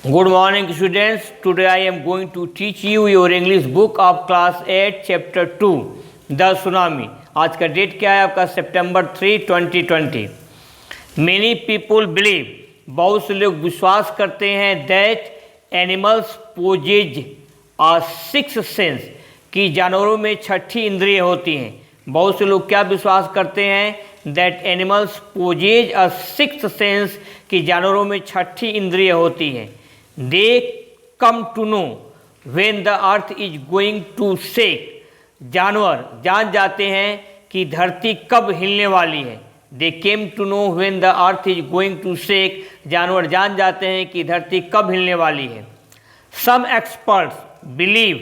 Good morning students. Today I am going to teach you your English book of class 8 chapter 2 The Tsunami. आज का date क्या है आपका? सितंबर 3, 2020. Many people believe, बहुत से लोग विश्वास करते हैं that animals possess a sixth sense, कि जानवरों में छठी इंद्रिय होती हैं. बहुत से लोग क्या विश्वास करते हैं? that animals possess a sixth sense, कि जानवरों में छठी इंद्रिय होती हैं. They come to know when the earth is going to shake. जानवर जान जाते हैं कि धरती कब हिलने वाली है. They came to know when the earth is going to shake. जानवर जान जाते हैं कि धरती कब हिलने वाली है. Some experts believe,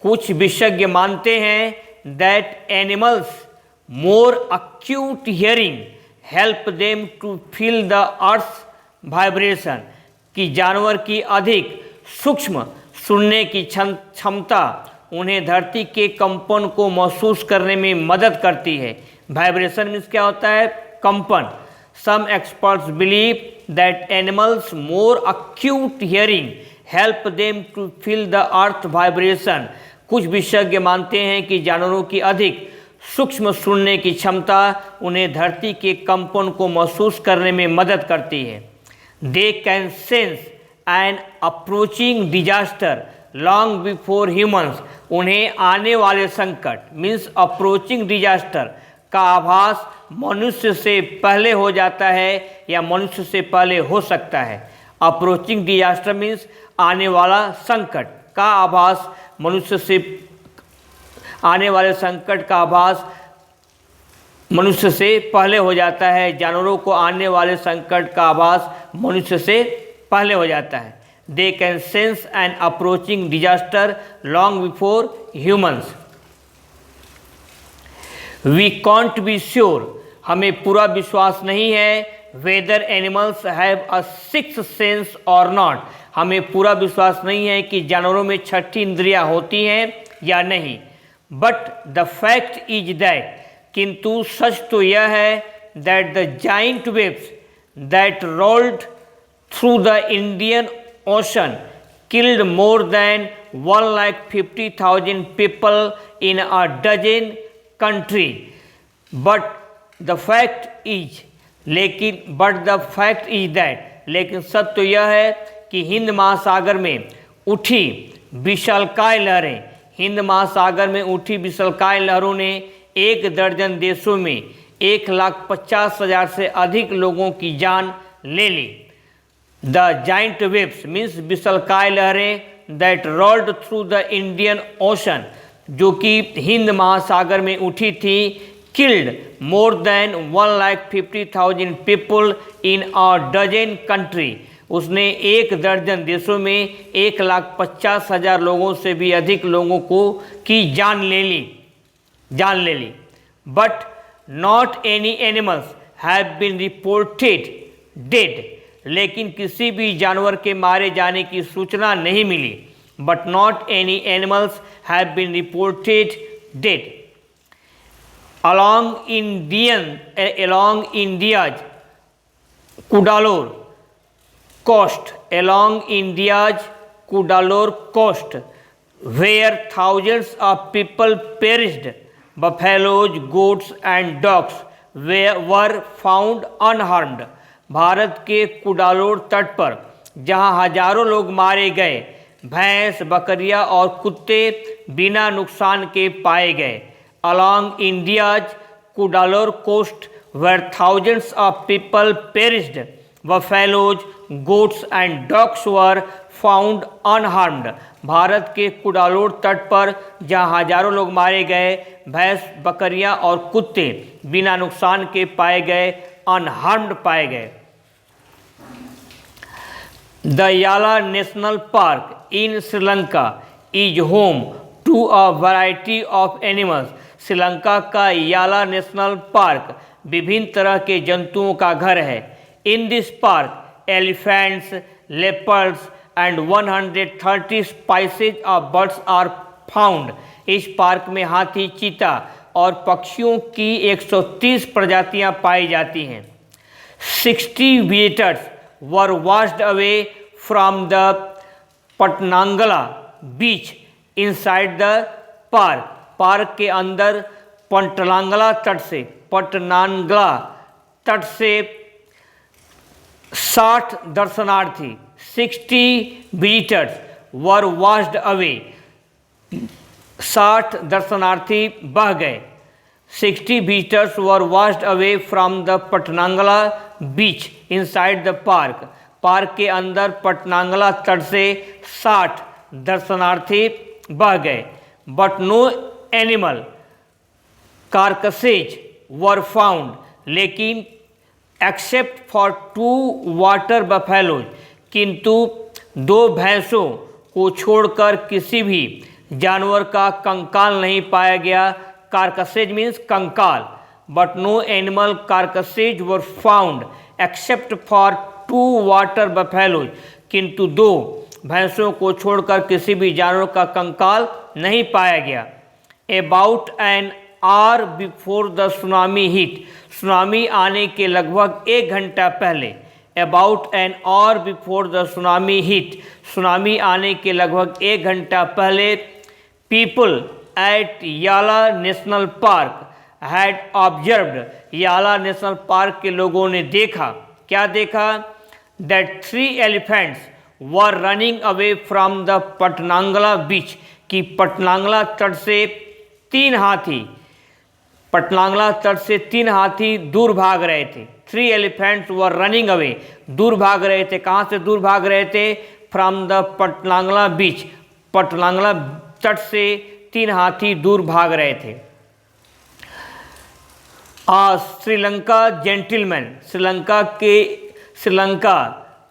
कुछ विशेषज्ञ मानते हैं that animals more acute hearing help them to feel the earth's vibration, कि जानवर की अधिक सूक्ष्म सुनने की क्षमता उन्हें धरती के कंपन को महसूस करने में मदद करती है. वाइब्रेशन मीन्स क्या होता है? कंपन. Some experts believe that animals more acute hearing help them to feel the earth vibration. कुछ विशेषज्ञ मानते हैं कि जानवरों की अधिक सूक्ष्म सुनने की क्षमता उन्हें धरती के कंपन को महसूस करने में मदद करती है. They can sense an approaching disaster long before humans. उन्हें आने वाले संकट मीन्स अप्रोचिंग डिजास्टर का आभास मनुष्य से पहले हो जाता है या मनुष्य से पहले हो सकता है. अप्रोचिंग डिजास्टर मीन्स आने वाला संकट का आभास मनुष्य से आने वाले संकट का आभास मनुष्य से पहले हो जाता है. जानवरों को आने वाले संकट का आभास मनुष्य से पहले हो जाता है. They can sense an approaching disaster long before humans. We can't be sure, हमें पूरा विश्वास नहीं है whether animals have a sixth sense और नॉट. हमें पूरा विश्वास नहीं है कि जानवरों में छठी इंद्रियां होती हैं या नहीं. But the fact is that, किंतु सच तो यह है that the giant waves that rolled through the Indian Ocean killed more than 150,000 people in a dozen countries. But the fact is that, लेकिन सत्य तो यह है कि हिंद महासागर में उठी विशालकाय लहरें, हिंद महासागर में उठी विशालकाय लहरों ने 1 दर्जन देशों में 1,50,000 से अधिक लोगों की जान ले ली. द जाइंट वेव्स मीन्स विशालकाय लहरें that rolled through the Indian Ocean, जो कि हिंद महासागर में उठी थी, killed more than 1,50,000 people in a dozen country. उसने 1 दर्जन देशों में 1,50,000 लोगों से भी अधिक लोगों को की जान ले ली. But not any animals have been reported dead, लेकिन किसी भी जानवर के मारे जाने की सूचना नहीं मिली. But not any animals have been reported dead. along India's Cuddalore coast, where thousands of people perished, buffaloes, goats and dogs were found unharmed. Bharat के कुडालोर तट पर जहां हजारों लोग मारे गए, भैंस, बकरियां और कुत्ते बिना नुकसान के पाए गए. Along India's Cuddalore coast, where thousands of people perished, buffaloes, goats and dogs were found unharmed. Bharat के कुडालोर तट पर जहां हजारों लोग मारे गए, भैंस, बकरियां और कुत्ते बिना नुकसान के पाए गए, अनहार्म्ड पाए गए. The Yala National Park in Sri Lanka is home to a variety of animals. Sri Lanka का याला नेशनल पार्क विभिन्न तरह के जंतुओं का घर है. In this park elephants, leopards and 130 species of birds are found. इस पार्क में हाथी, चीता और पक्षियों की 130 प्रजातियां पाई जाती हैं. 60 visitors were washed away from the Patanangala beach inside the park. Park के अंदर पटनांगला तट से 60 दर्शनार्थी 60 विजिटर्स वर वॉश्ड अवे। 60 दर्शनार्थी बह गए। 60 visitors were washed away from the Patanangala beach inside the park. Park के अंदर पटनांगला तट से 60 दर्शनार्थी बह गए। But no animal carcasses were found, लेकिन एक्सेप्ट फॉर 2 वाटर बफेलोज, किंतु 2 भैंसों को छोड़कर किसी भी जानवर का कंकाल नहीं पाया गया। कार्कसेज मीन्स कंकाल। But no animal carcasses were found except for 2 water buffaloes, किंतु 2 भैंसों को छोड़कर किसी भी जानवर का कंकाल नहीं पाया गया। About an hour before the tsunami hit, tsunami आने के लगभग 1 घंटा पहले। About an hour before the tsunami hit, tsunami आने के लगभग 1 घंटा पहले people at Yala national park had observed, Yala national park के लोगों ने देखा। क्या देखा? That 3 elephants were running away from the Patanangala beach, कि पटनांगला तट से 3 हाथी, पटनांगला तट से 3 हाथी दूर भाग रहे थे। 3 एलिफेंट्स वर रनिंग अवे, दूर भाग रहे थे। कहाँ से दूर भाग रहे थे? फ्रॉम द पटनांगला बीच, पटनांगला तट से 3 हाथी दूर भाग रहे थे। श्रीलंका जेंटिलमैन, श्रीलंका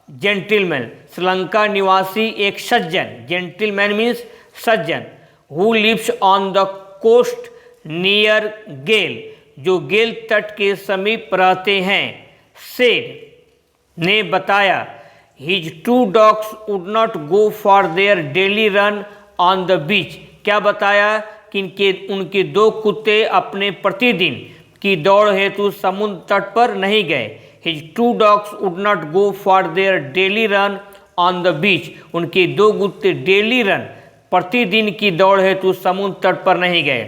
जेंटिलमैन, श्रीलंका निवासी एक सज्जन, जेंटिलमैन मीन्स सज्जन, who lives on the coast near Galle, जो गेल तट के समीप रहते हैं, सेड ने बताया, his 2 dogs would not go for their daily run on the beach. क्या बताया? कि उनके 2 कुत्ते अपने प्रतिदिन की दौड़ हेतु समुद्र तट पर नहीं गए। His 2 dogs would not go for their daily run on the beach, उनके 2 कुत्ते डेली रन प्रतिदिन की दौड़ हेतु समुद्र तट पर नहीं गए।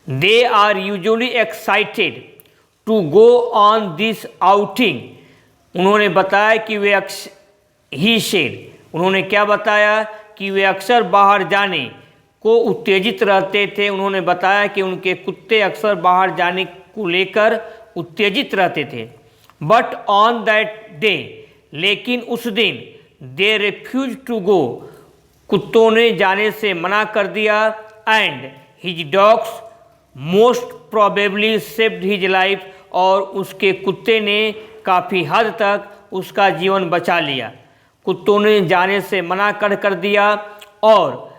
They are usually excited to go on this outing, उन्होंने बताया कि वे ही शेड, उन्होंने क्या बताया? कि वे अक्सर बाहर जाने को उत्तेजित रहते थे। उन्होंने बताया कि उनके कुत्ते अक्सर बाहर जाने को लेकर उत्तेजित रहते थे। बट ऑन दैट डे, लेकिन उस दिन, दे रिफ्यूज टू गो, कुत्तों ने जाने से मना कर दिया। And his dogs most probably saved his life, और उसके कुत्ते ने काफ़ी हद तक उसका जीवन बचा लिया। कुत्तों ने जाने से मना कर दिया और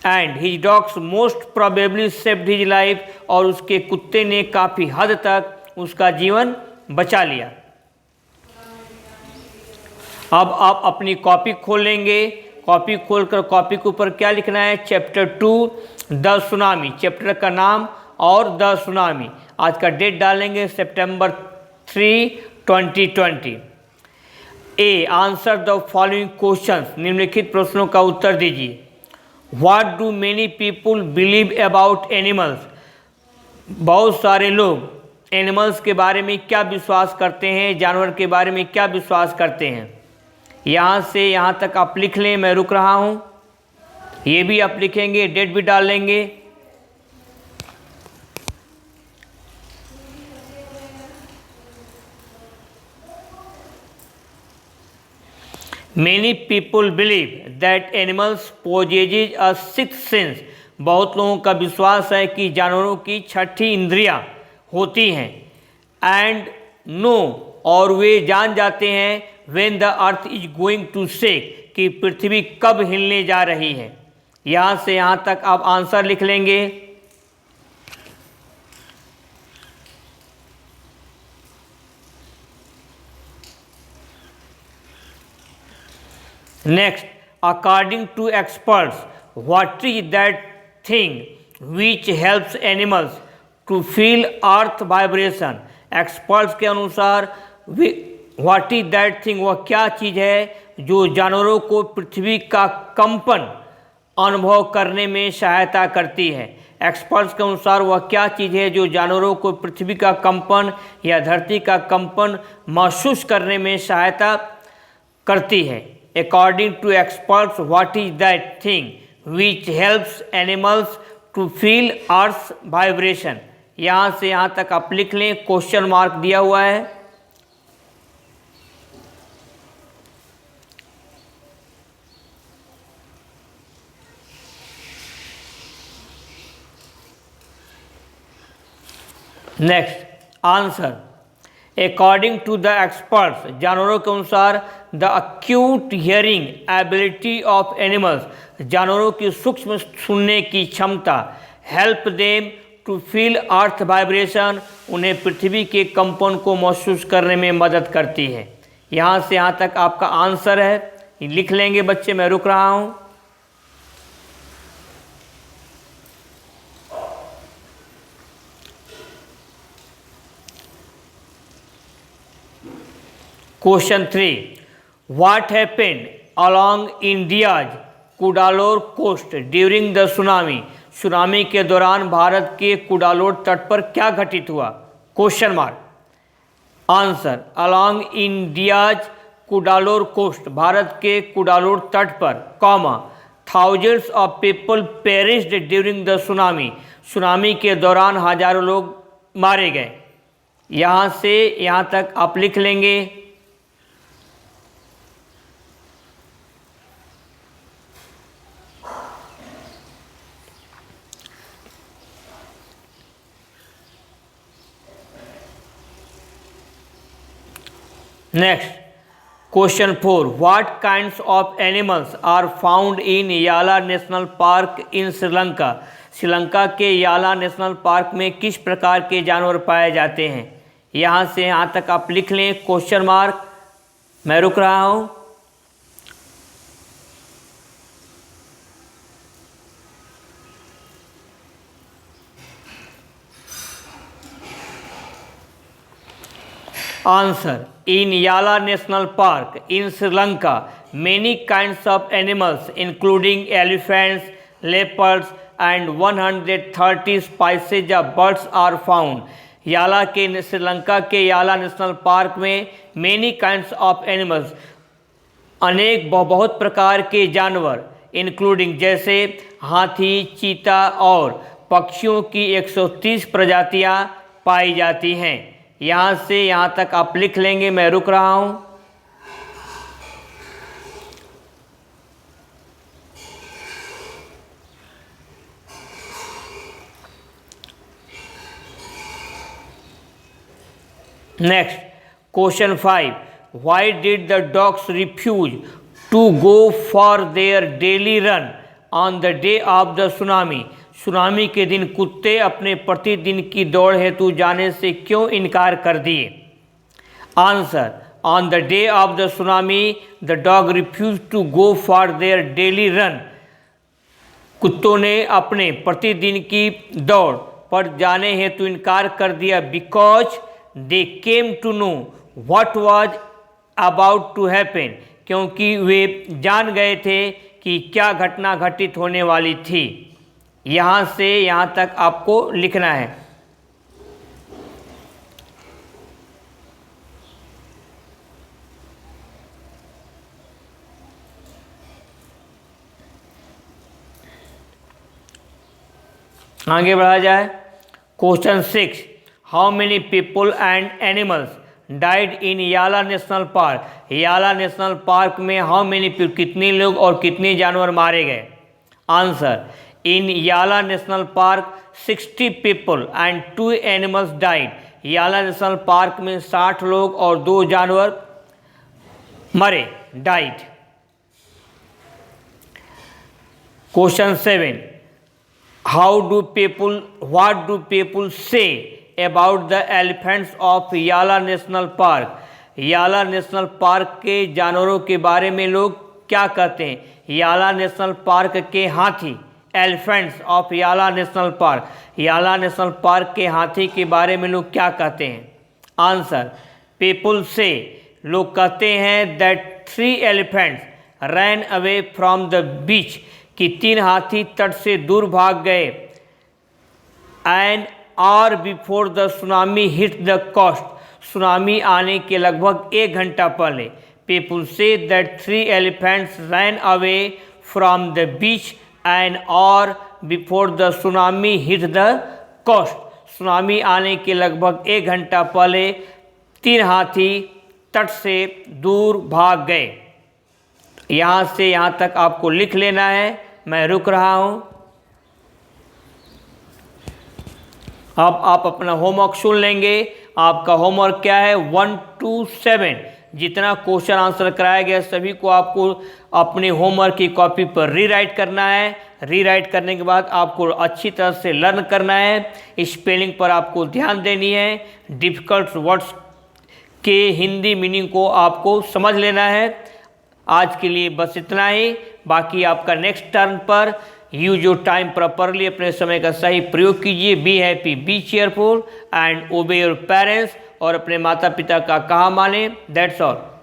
and his dogs most probably saved his life, और उसके कुत्ते ने काफ़ी हद तक उसका जीवन बचा लिया। अब आप अपनी कॉपी खोलेंगे। कॉपी खोलकर कॉपी के ऊपर क्या लिखना है? चैप्टर 2 द सुनामी, चैप्टर का नाम और द सुनामी। आज का डेट डालेंगे सितंबर 3, 2020। ए, आंसर द फॉलोइंग क्वेश्चंस, निम्नलिखित प्रश्नों का उत्तर दीजिए। What do many people believe about animals, बहुत सारे लोग एनिमल्स के बारे में क्या विश्वास करते हैं, जानवर के बारे में क्या विश्वास करते हैं। यहाँ से यहाँ तक आप लिख लें, मैं रुक रहा हूँ। ये भी आप लिखेंगे, डेट भी डाल लेंगे। Many people believe that animals possess a sixth sense, बहुत लोगों का विश्वास है कि जानवरों की 6ठी इंद्रियां होती हैं। एंड नो, और वे जान जाते हैं, when the earth is going to shake, कि पृथ्वी कब हिलने जा रही है। यहाँ से यहाँ तक आप आंसर लिख लेंगे। Next, according to experts, what is that thing which helps animals to feel earth vibration? Experts के अनुसार व्हाट इज दैट थिंग, वह क्या चीज़ है जो जानवरों को पृथ्वी का कंपन अनुभव करने में सहायता करती है। एक्सपर्ट्स के अनुसार वह क्या चीज़ है जो जानवरों को पृथ्वी का कंपन या धरती का कंपन महसूस करने में सहायता करती है। According to experts, what is that thing which helps animals to feel earth vibration. यहाँ से यहाँ तक आप लिख लें, क्वेश्चन मार्क दिया हुआ है। Next answer, according to the experts, जानवरों के अनुसार the acute hearing ability of animals, जानवरों की सूक्ष्म सुनने की क्षमता, help them to feel earth vibration, उन्हें पृथ्वी के कंपन को महसूस करने में मदद करती है। यहाँ से यहाँ तक आपका आंसर है, लिख लेंगे बच्चे, मैं रुक रहा हूँ। Question 3, what happened along India's Cuddalore coast during the tsunami, tsunami के दौरान भारत के कुडालोर तट पर क्या घटित हुआ? Question mark. Answer, along India's Cuddalore coast, भारत के कुडालोर तट पर, comma, thousands of people perished during the tsunami, tsunami के दौरान हजारों लोग मारे गए। यहाँ से यहाँ तक आप लिख लेंगे। Next question 4, what kinds of animals are found in Yala national park in Sri Lanka, Sri Lanka के याला नेशनल पार्क में किस प्रकार के जानवर पाए जाते हैं? यहाँ से यहाँ तक आप लिख लें, क्वेश्चन मार्क, मैं रुक रहा हूँ। Answer, in Yala National Park in Sri Lanka, many kinds of animals including elephants, leopards and 130 species of birds are found. याला के श्रीलंका के याला नेशनल पार्क में many kinds of animals, अनेक बहुत प्रकार के जानवर, इंक्लूडिंग जैसे हाथी, चीता और पक्षियों की 130 प्रजातियां पाई जाती हैं। यहाँ से यहाँ तक आप लिख लेंगे, मैं रुक रहा हूँ। Next question 5, why did the dogs refuse to go for their daily run on the day of the tsunami, tsunami के दिन कुत्ते अपने प्रतिदिन की दौड़ हेतु जाने से क्यों इनकार कर दिए? Answer, on the day of the tsunami the dog refuse to go for their daily run, कुत्तों ने अपने प्रतिदिन की दौड़ पर जाने हेतु इनकार कर दिया। Because they came to know what was about to happen, क्योंकि वे जान गए थे कि क्या घटना घटित होने वाली थी। यहाँ से यहाँ तक आपको लिखना है। आगे बढ़ा जाए। Question 6, how many people and animals died in Yala national park, याला नेशनल पार्क में हाउ मेनी पीपल, कितने लोग और कितने जानवर मारे गए? Answer, in Yala national park 60 people and 2 animals died, याला नेशनल पार्क में 60 लोग और 2 जानवर मरे, died. Question 7, how do people, what do people say about the elephants of याला नेशनल पार्क, याला नेशनल पार्क के जानवरों के बारे में लोग क्या कहते हैं? याला नेशनल पार्क के हाथी, एलिफेंट्स ऑफ याला नेशनल पार्क, याला नेशनल पार्क के हाथी के बारे में लोग क्या कहते हैं? आंसर, पीपल से लोग कहते हैं that 3 elephants ran away from the beach, कि 3 हाथी तट से दूर भाग गए। An hour before the tsunami hit the coast, tsunami आने के लगभग 1 घंटा पहले। People say that 3 elephants ran away from the beach an hour before the tsunami hit the coast, tsunami आने के लगभग 1 घंटा पहले 3 हाथी तट से दूर भाग गए। यहाँ से यहाँ तक आपको लिख लेना है, मैं रुक रहा हूँ। अब आप अपना होमवर्क सुन लेंगे। आपका होमवर्क क्या है? 1 to 7 जितना क्वेश्चन आंसर कराया गया सभी को आपको अपने होमवर्क की कॉपी पर रीराइट करना है। रीराइट करने के बाद आपको अच्छी तरह से लर्न करना है। स्पेलिंग पर आपको ध्यान देनी है। डिफ़िकल्ट वर्ड्स के हिंदी मीनिंग को आपको समझ लेना है। आज के लिए बस इतना ही। बाकी आपका नेक्स्ट टर्न पर यूज योर टाइम प्रॉपरली, अपने समय का सही प्रयोग कीजिए। Be happy, B cheerful and ओबे योर पेरेंट्स, और अपने माता पिता का कहा माने। That's all.